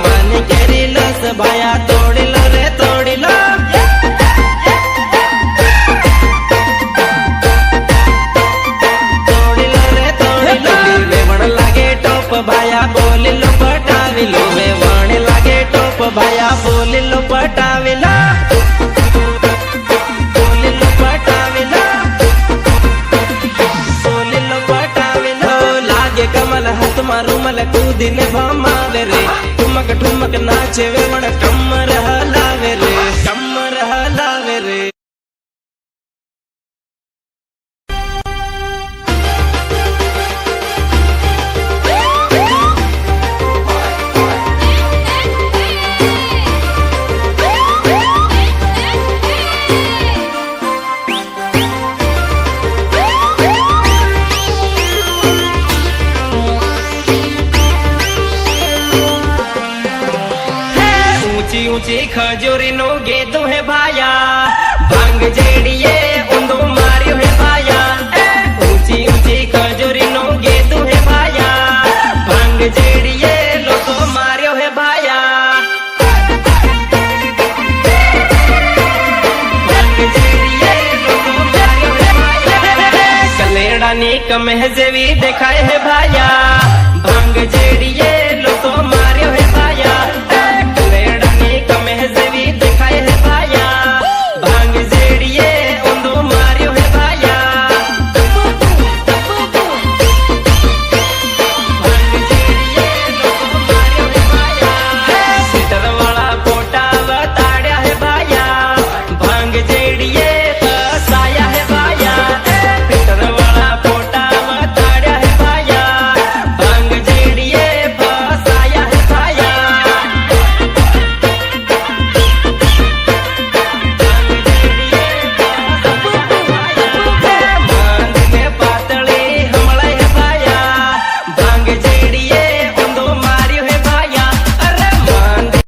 मानी केरी लस भाया तोड़ी लो रे तोड़ी लो। तोड़ी लो रे तोड़ी लो। वेवण लागे टोप भाया बोली लो पटावी लो। वेवण लागे टोप भाया बोली लो पटावी लो। बोली लो पटावी लो। बोली लो पटावी लो। लागे कमल हाथ मारू मल कूदिन भमावे रे। ठुमक ठुमक नाचे वेवण कमर हलावे रे। कमर हलावे रे। ऊंची ऊंची खजूरी नो गे दुहे भाया भांग जेड़िए